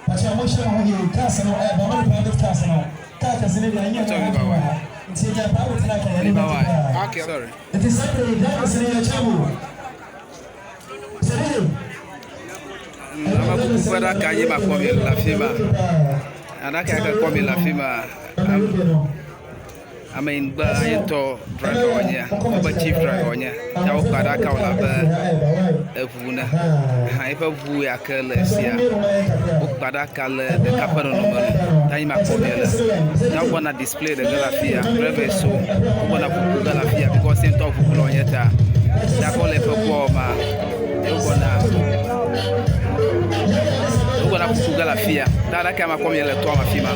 But I'm sure you can't know about private castle. Cats in the Okay, sorry. It is Saturday, that is in your channel. Para calle va comer la fima. Ana que comer la fima. I mean, to driver on ya, over chief driver on ya. Now, para kaula ba vuna. If a vue a careless ya, para color the capital normal. Time I call you. Now, wanna display the Galafia, driver so, wanna put Galafia because same top of Glorieta. That call it for Poma. You wanna put Galafia. That I come here to my fima.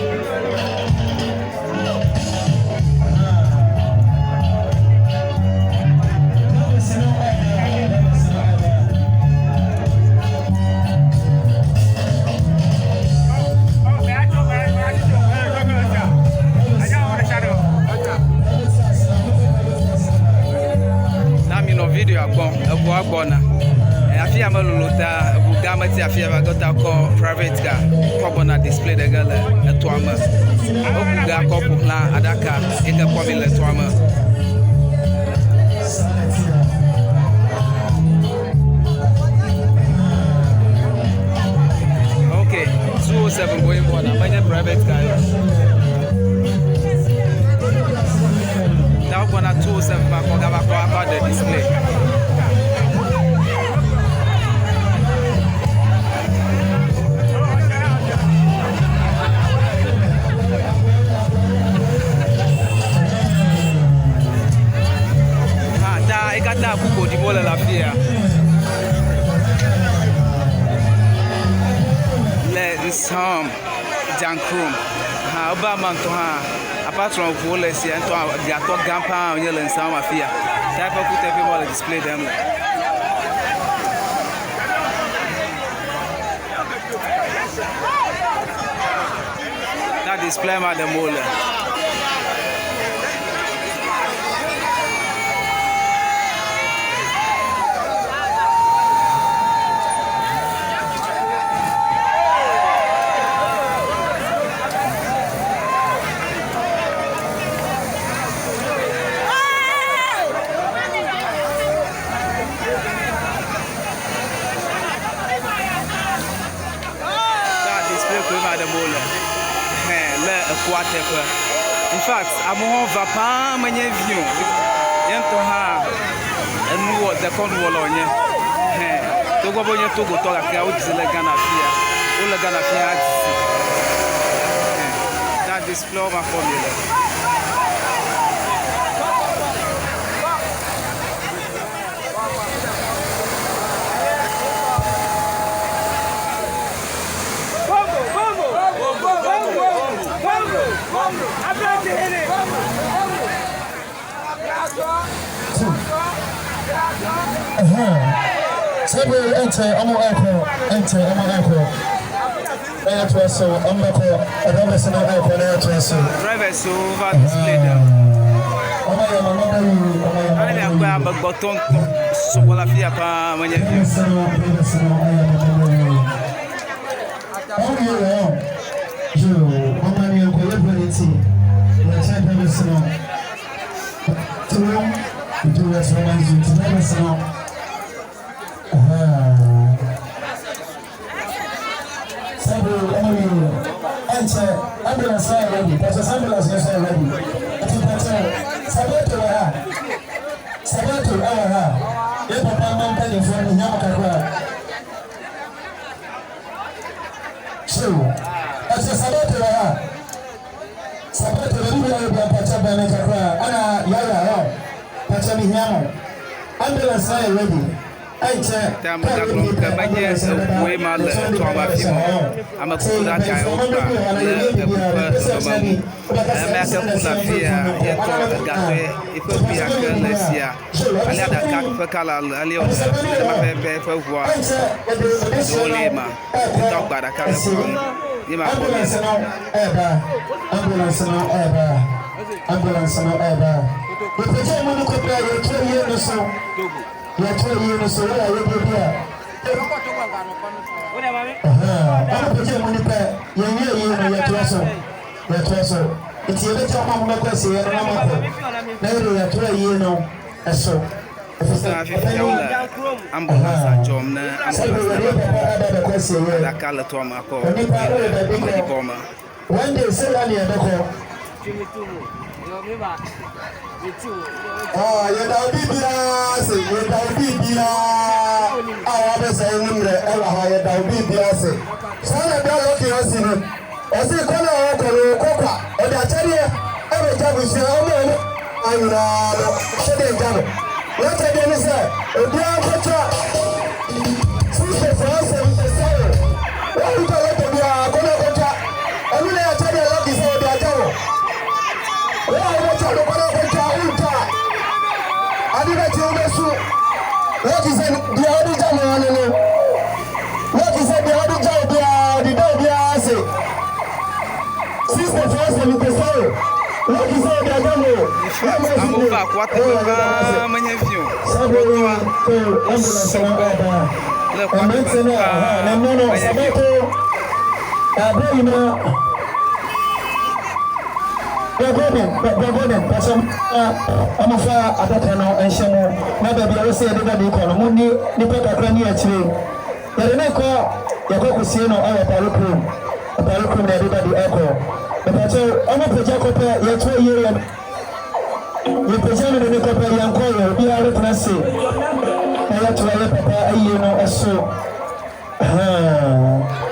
Video abona afia maluluta bugama ti afia bagota ko private car ko bona display de gala etoama obuga ko plan adaka eke ko mi le etoama okay 207 going on amanya private car now gonna 207 back on about the display. I got that book di bola la fia. Le Nsawam Jankrum. Ha Obama to ha. Apart from policy and they are talking Gampa and Yellow and Nsawam Afia. That put everyone display them. That display ma the mole. In fact, I'm on va pas many view. Yento ha and what the conwall on ye. To go on to go to la crowd, the Gana Fia, all the Gana Fia. That display my formula. I'm not to hit it. Several enter, I'm so I'm not a driver so va display them. I grab a button so what I feel pa when ambulance ready. There's an ambulance ready. Sabato, if Papa man telling from the Yamakara. So, as a Sabato, ambulance ready. Tam da from Cabanya, way mal to our people. I'm a cool that guy over. If we are careless here, I let that cat for color, Alio, for what? Olema, talk about a color. Ambulance no ever. But the time when you compare your 2 years or so, you're 2 years or so, you're here. I'm putting money back. You're so. It's a little more request here. I'm to you know. So. Ambulance jom na ambulance na kala to ma ko di boma one day say that you know you don't be bias I was saying you don't be bias so na be lucky us ni o si ko na o ko o da tell you every time we say o mo ayu na so dey jam. What I did is that if you are a truck, sister for us and the sale, what you call it to be a good truck, and when I tell you a lucky say they are terrible. What I want to look at the truck, I didn't tell you so. What is it? The other gentleman, what is it? The other gentleman, the dog, the ass. Sister for us and the sale. What is it? The other I'm over quite a many of you. You present the copy and call you are classy. I have to let Papa, you know, a so.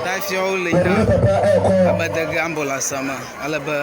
That's your only about the ambulance summer. Alaba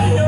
You